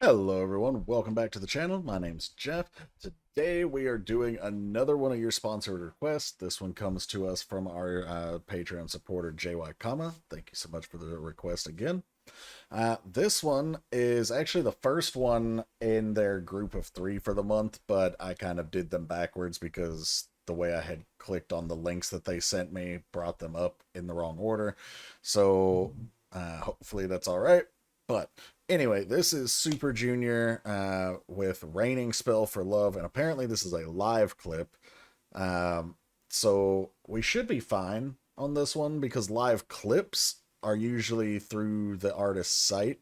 Hello everyone, welcome back to the channel. My name's Jeff. Today we are doing another one of your sponsored requests. This one comes to us from our Patreon supporter JY Kama. Thank you so much for the request again. This one is actually the first one in their group of 3 for the month, but I kind of did them backwards because the way I had clicked on the links that they sent me brought them up in the wrong order. So hopefully that's all right. But anyway, this is Super Junior with Raining Spell for Love, and apparently this is a live clip. So we should be fine on this one because live clips are usually through the artist's site.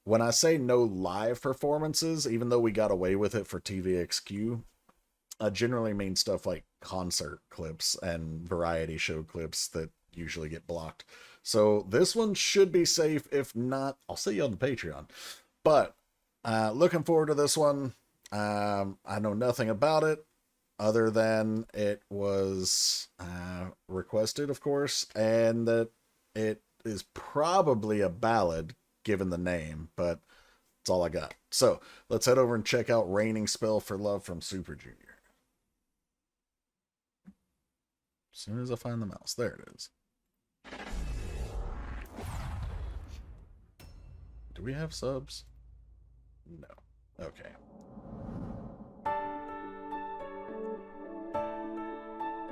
When I say no live performances, even though we got away with it for TVXQ, I generally mean stuff like concert clips and variety show clips that usually get blocked. So this one should be safe. If not, I'll see you on the Patreon. But looking forward to this one. I know nothing about it other than it was requested, of course, and that it is probably a ballad given the name, but that's all I got. So let's head over and check out Raining Spell for Love from Super Junior. As soon as I find the mouse, there it is. Do we have subs? No. Okay.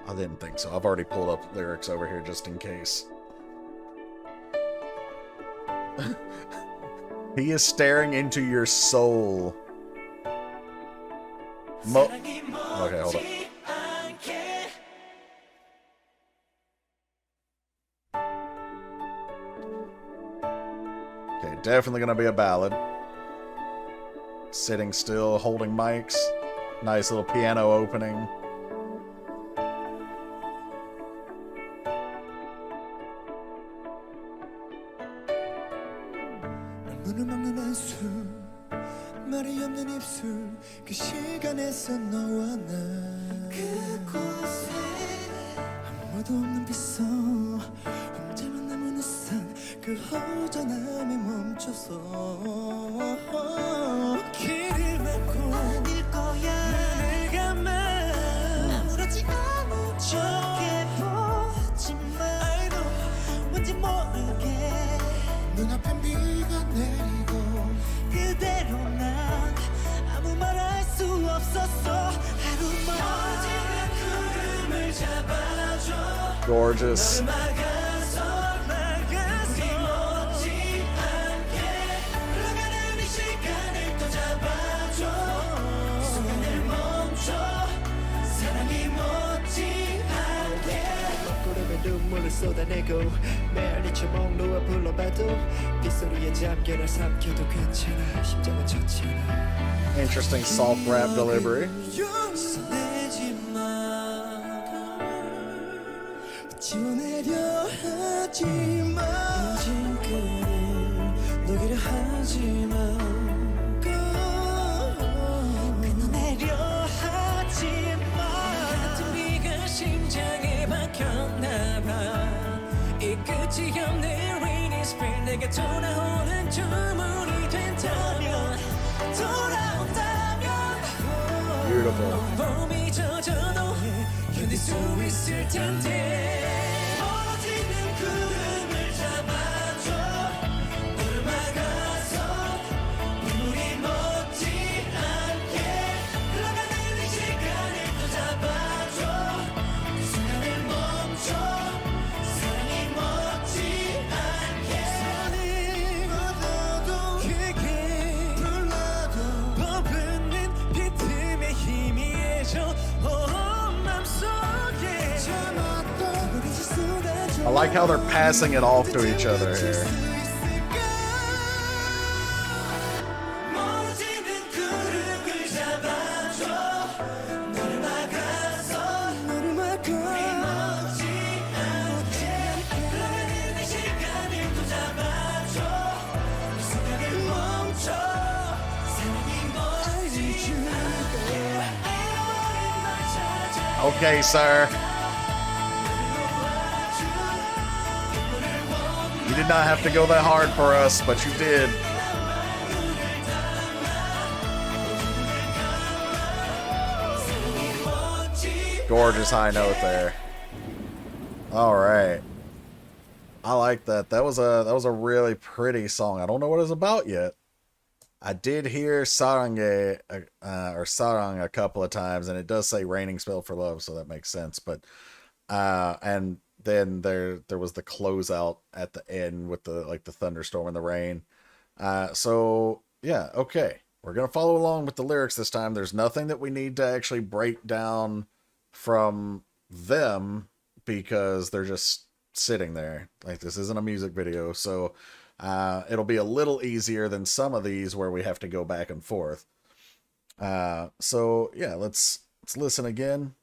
I didn't think so. I've already pulled up lyrics over here just in case. He is staring into your soul. Okay, hold up. Okay, definitely gonna be a ballad. Sitting still, holding mics. Nice little piano opening. Gorgeous. Interesting soft rap delivery. Beautiful. I like how they're passing it off to each other here. Okay, sir. You did not have to go that hard for us, but you did. Gorgeous high note there. All right. I like that. That was a really pretty song. I don't know what it's about yet. I did hear Sarange or Sarang a couple of times, and it does say "Raining Spell for Love," so that makes sense. But and then there was the closeout at the end with the thunderstorm and the rain. So yeah, okay. We're gonna follow along with the lyrics this time. There's nothing that we need to actually break down from them because they're just sitting there. Like, this isn't a music video, so it'll be a little easier than some of these where we have to go back and forth. So yeah, let's listen again.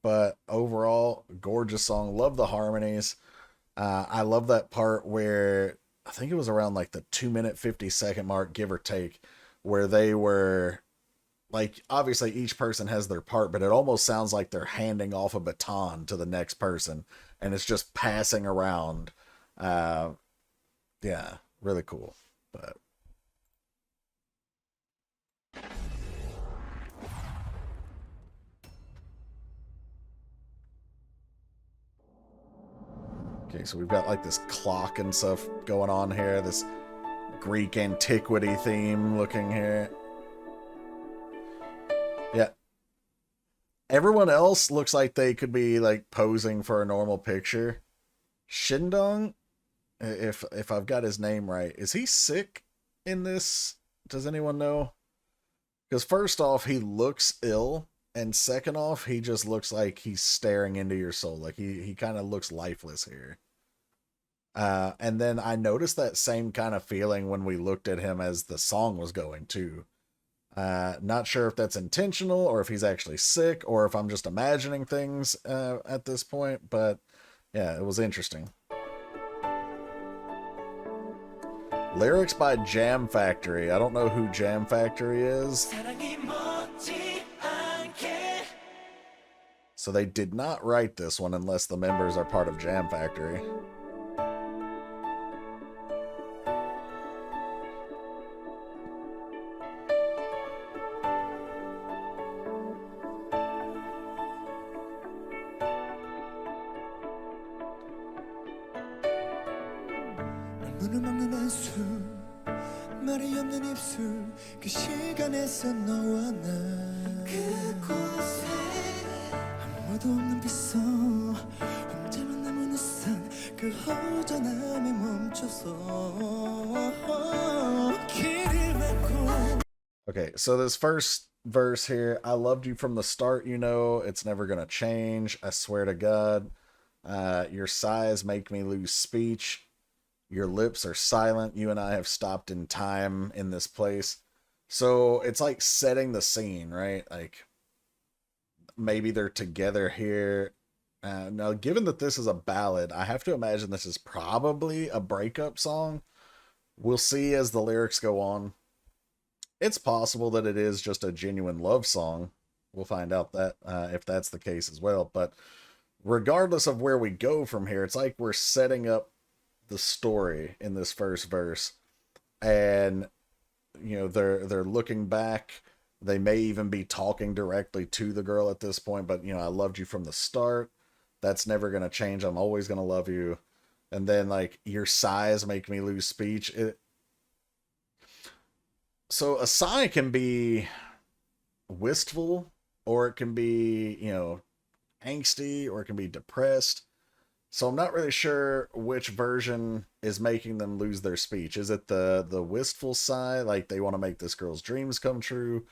But overall, gorgeous song. Love the harmonies. I love that part where I think it was around like the 2-minute 50-second mark, give or take, where they were like, obviously each person has their part, but it almost sounds like they're handing off a baton to the next person and it's just passing around. Yeah, really cool. But okay, so we've got like this clock and stuff going on here, this Greek antiquity theme looking here. Yeah. Everyone else looks like they could be like posing for a normal picture. Shindong, if I've got his name right, is he sick in this? Does anyone know? Because first off, he looks ill, and second off, he just looks like he's staring into your soul. Like he kind of looks lifeless here. And then I noticed that same kind of feeling when we looked at him as the song was going too. Not sure if that's intentional or if he's actually sick or if I'm just imagining things at this point, but yeah, it was interesting. Lyrics by Jam Factory. I don't know who Jam Factory is. So they did not write this one unless the members are part of Jam Factory. Okay, so this first verse here, I loved you from the start, you know, it's never gonna change, I swear to God. Your sighs make me lose speech. Your lips are silent. You and I have stopped in time in this place. So it's like setting the scene, right? Like maybe they're together here. Now, given that this is a ballad, I have to imagine this is probably a breakup song. We'll see as the lyrics go on. It's possible that it is just a genuine love song. We'll find out that if that's the case as well. But regardless of where we go from here, it's like we're setting up the story in this first verse, and you know they're looking back. They may even be talking directly to the girl at this point, but you know, I loved you from the start. That's never gonna change. I'm always gonna love you. And then like, your sighs make me lose speech. So a sigh can be wistful, or it can be, you know, angsty, or it can be depressed. So I'm not really sure which version is making them lose their speech. Is it the wistful sigh, like they want to make this girl's dreams come true?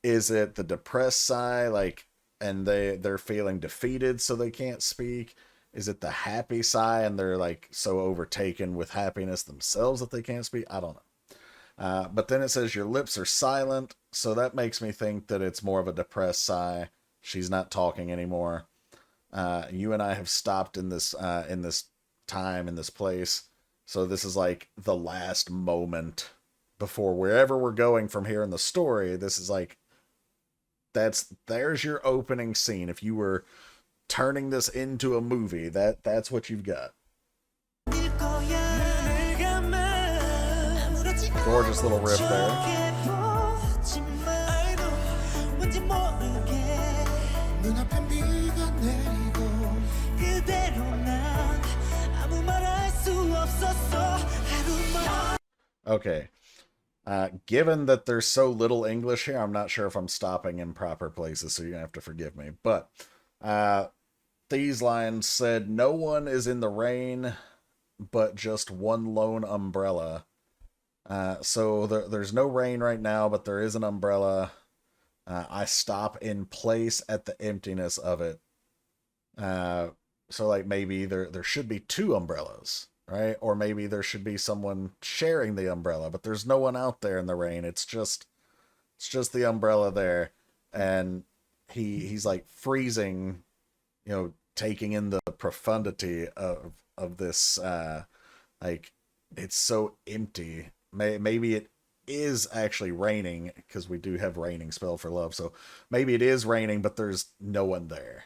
Is it the depressed sigh, like, and they're feeling defeated so they can't speak? Is it the happy sigh and they're like so overtaken with happiness themselves that they can't speak? I don't know. But then it says your lips are silent, so that makes me think that it's more of a depressed sigh. She's not talking anymore. You and I have stopped in this time, in this place. So this is like the last moment before wherever we're going from here in the story. This is like, there's your opening scene. If you were turning this into a movie, that's what you've got. Gorgeous little riff there. Okay. Given that there's so little English here, I'm not sure if I'm stopping in proper places, so you're gonna have to forgive me. But uh, these lines said, "No one is in the rain, but just one lone umbrella." So there's no rain right now, but there is an umbrella. I stop in place at the emptiness of it. Uh, so like maybe there should be two umbrellas, right? Or maybe there should be someone sharing the umbrella, but there's no one out there in the rain. It's just the umbrella there, and he's like freezing, taking in the profundity of this. Like it's so empty. Maybe it is actually raining because we do have raining spell for love. So maybe it is raining, but there's no one there.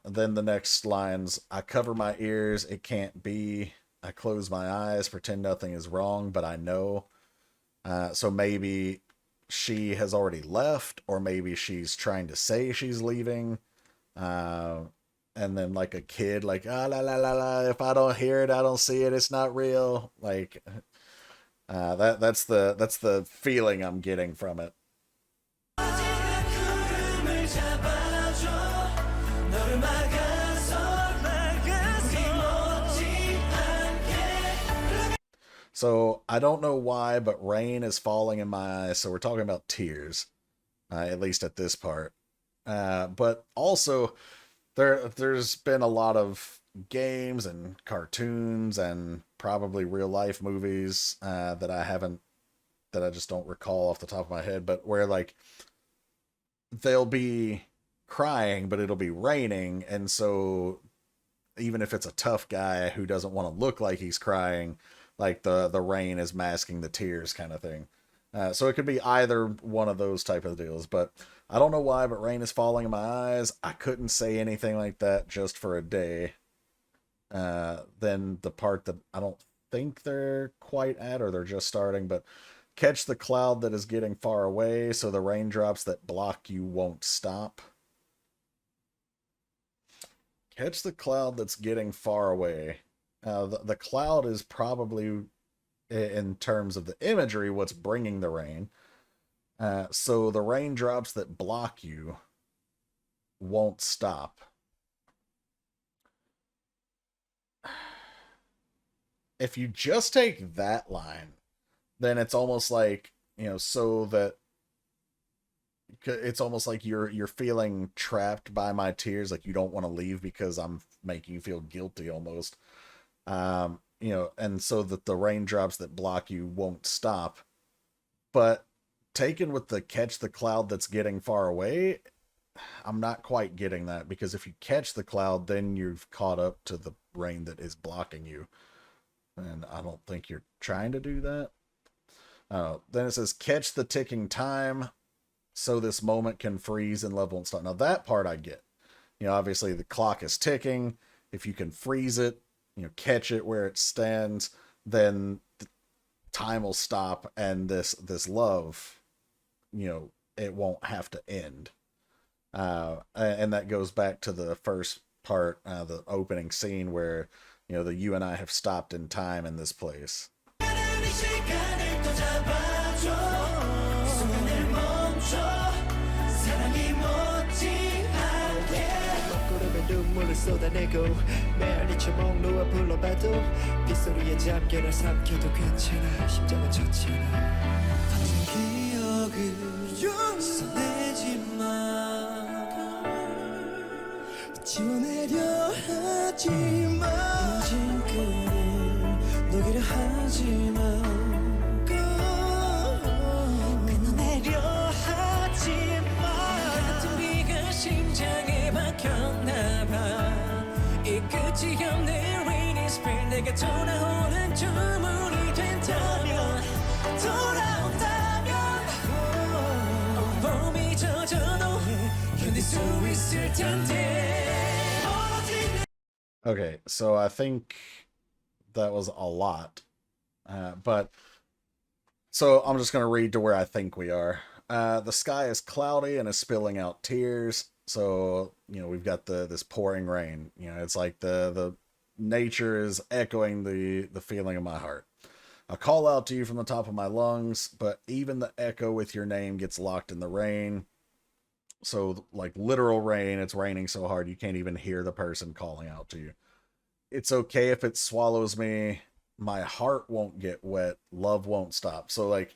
Then the next lines, I cover my ears, it can't be. I close my eyes, pretend nothing is wrong, but I know. So maybe she has already left, or maybe she's trying to say she's leaving. Uh, and then like a kid, like, ah, la, la, la, la, if I don't hear it, I don't see it, it's not real. Like, that's the feeling I'm getting from it. So I don't know why, but rain is falling in my eyes. So we're talking about tears, at least at this part. But also there's been a lot of games and cartoons and probably real life movies that I just don't recall off the top of my head, but where like they'll be crying, but it'll be raining, and so even if it's a tough guy who doesn't want to look like he's crying, like the rain is masking the tears, kind of thing. So it could be either one of those type of deals, but I don't know why, but rain is falling in my eyes. I couldn't say anything like that just for a day. Then the part that I don't think they're quite at, or they're just starting, but catch the cloud that is getting far away, so the raindrops that block you won't stop. Catch the cloud that's getting far away. The cloud is probably, in terms of the imagery, what's bringing the rain. So the raindrops that block you won't stop. If you just take that line, then it's almost like, so that it's almost like you're feeling trapped by my tears, like you don't want to leave because I'm making you feel guilty almost. And so that the raindrops that block you won't stop. But taken with the catch the cloud that's getting far away, I'm not quite getting that, because if you catch the cloud, then you've caught up to the rain that is blocking you. And I don't think you're trying to do that. Then it says, catch the ticking time so this moment can freeze and love won't stop. Now that part I get. Obviously the clock is ticking. If you can freeze it, catch it where it stands, then time will stop, and this love, it won't have to end. And that goes back to the first part, the opening scene where, the you and I have stopped in time in this place. 눈물을 쏟아내고 메아리쳐 몽로와 불러봐도 빗소리에 잠겨라 삼켜도 괜찮아 심장은 젖잖아 당신 기억을 써내지마 지워내려 하지마 진금을 녹이려 하지마 끊어내려 하지마 같은 비가 심장에 박혔나봐 이 끝이 없는 rainy spring 내가 돌아오는 주문이 된다면 돌아온다면 봄이 젖어도 견딜 수 있을 텐데. Okay, so I think that was a lot. But so I'm just going to read to where I think we are. The sky is cloudy and is spilling out tears. So, we've got this pouring rain. It's like the nature is echoing the feeling of my heart. I call out to you from the top of my lungs, but even the echo with your name gets locked in the rain. So, like literal rain, it's raining so hard you can't even hear the person calling out to you. It's okay if it swallows me. My heart won't get wet. Love won't stop. So, like,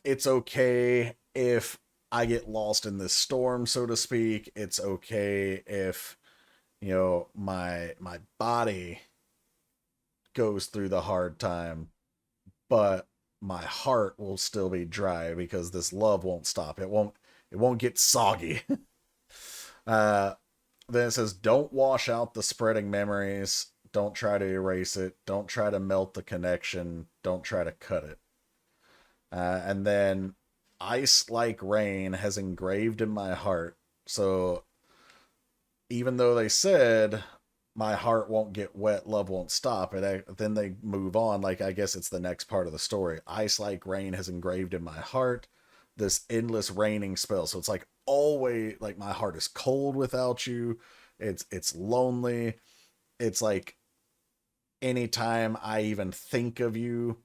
it's okay if I get lost in this storm, so to speak. It's okay if, my body goes through the hard time, but my heart will still be dry because this love won't stop. It won't get soggy. uh then it says, don't wash out the spreading memories. Don't try to erase it. Don't try to melt the connection. Don't try to cut it. And then ice like rain has engraved in my heart. So even though they said my heart won't get wet, love won't stop, and then they move on. Like, I guess it's the next part of the story. Ice like rain has engraved in my heart this endless raining spell. So it's like always, like, my heart is cold without you. It's lonely. It's like anytime I even think of you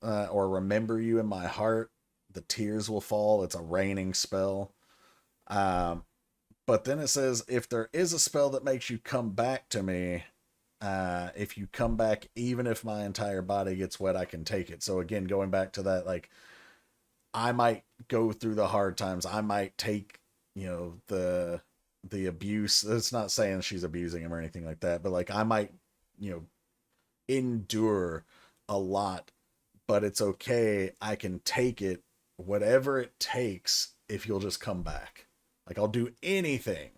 or remember you in my heart, the tears will fall. It's a raining spell. But then it says, if there is a spell that makes you come back to me, if you come back, even if my entire body gets wet, I can take it. So again, going back to that, like, I might go through the hard times. I might take, the abuse. It's not saying she's abusing him or anything like that, but like, I might, endure a lot, but it's okay. I can take it, whatever it takes, if you'll just come back. Like, I'll do anything.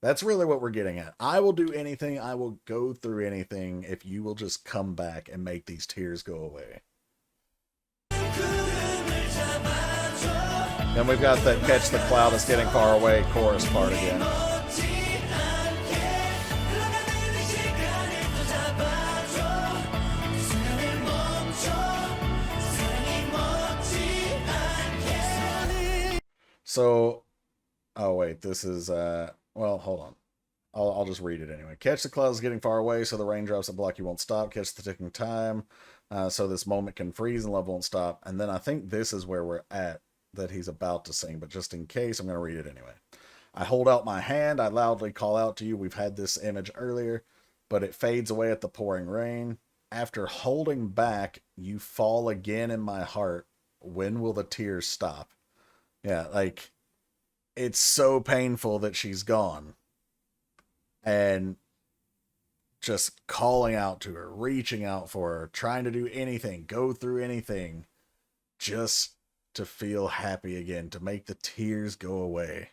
That's really what we're getting at. I will do anything. I will go through anything if you will just come back and make these tears go away. Then we've got that catch the cloud that's getting far away chorus part again. So, oh wait, this is, well, hold on. I'll just read it anyway. Catch the clouds getting far away, so the raindrops that block you won't stop. Catch the ticking time, so this moment can freeze and love won't stop. And then I think this is where we're at, that he's about to sing, but just in case, I'm going to read it anyway. I hold out my hand, I loudly call out to you. We've had this image earlier, but it fades away at the pouring rain. After holding back, you fall again in my heart. When will the tears stop? Yeah, like, it's so painful that she's gone. And just calling out to her, reaching out for her, trying to do anything, go through anything, just to feel happy again, to make the tears go away.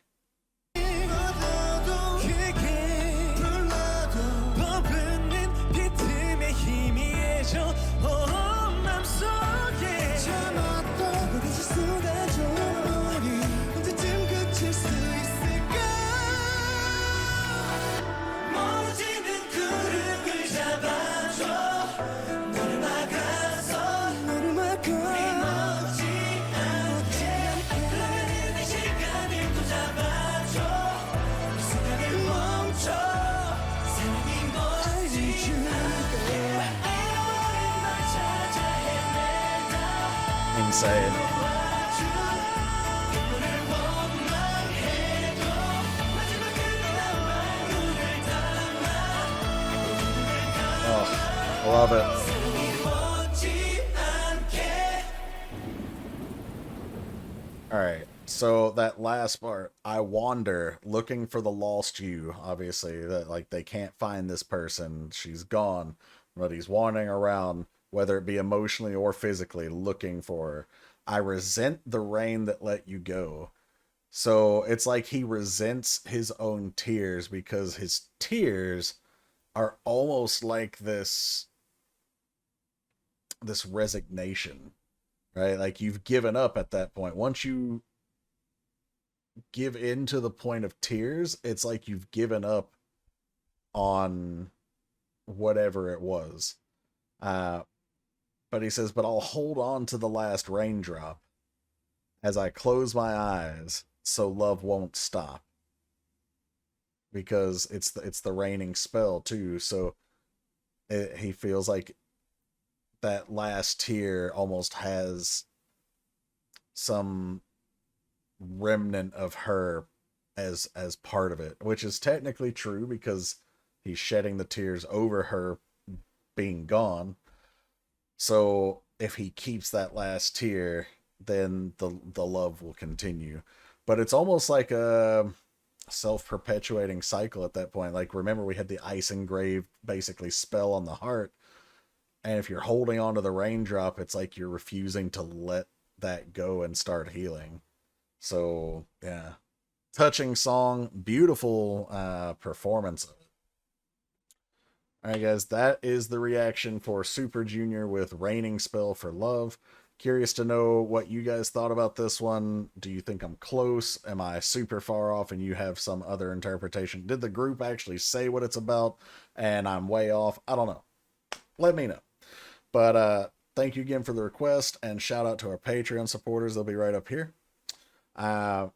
Insane. Oh, love it. Alright, so that last part, I wander looking for the lost you. Obviously, that, like, they can't find this person. She's gone, but he's wandering around, whether it be emotionally or physically, looking for her. I resent the rain that let you go. So it's like he resents his own tears because his tears are almost like this resignation, right? Like, you've given up at that point. Once you give in to the point of tears, it's like you've given up on whatever it was. But he says, but I'll hold on to the last raindrop as I close my eyes so love won't stop. Because it's the raining spell too, so he feels like that last tear almost has some remnant of her as part of it, which is technically true because he's shedding the tears over her being gone. So if he keeps that last tear, then the love will continue. But it's almost like a self-perpetuating cycle at that point. Like, remember, we had the ice engraved basically spell on the heart, and if you're holding on to the raindrop, it's like you're refusing to let that go and start healing. So yeah, touching song, beautiful performance. All right, guys, that is the reaction for Super Junior with Raining Spell for Love. Curious to know what you guys thought about this one. Do you think I'm close? Am I super far off and you have some other interpretation? Did the group actually say what it's about and I'm way off? I don't know. Let me know. But thank you again for the request, and shout out to our Patreon supporters. They'll be right up here.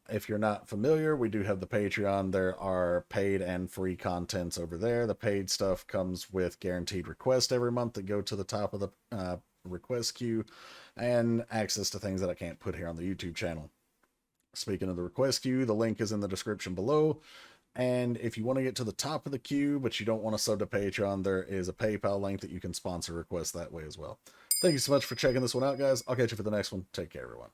If you're not familiar, we do have the Patreon. There are paid and free contents over there. The paid stuff comes with guaranteed requests every month that go to the top of the request queue, and access to things that I can't put here on the YouTube channel. Speaking of the request queue, the link is in the description below. And if you want to get to the top of the queue, but you don't want to sub to Patreon, there is a PayPal link that you can sponsor requests that way as well. Thank you so much for checking this one out, guys. I'll catch you for the next one. Take care, everyone.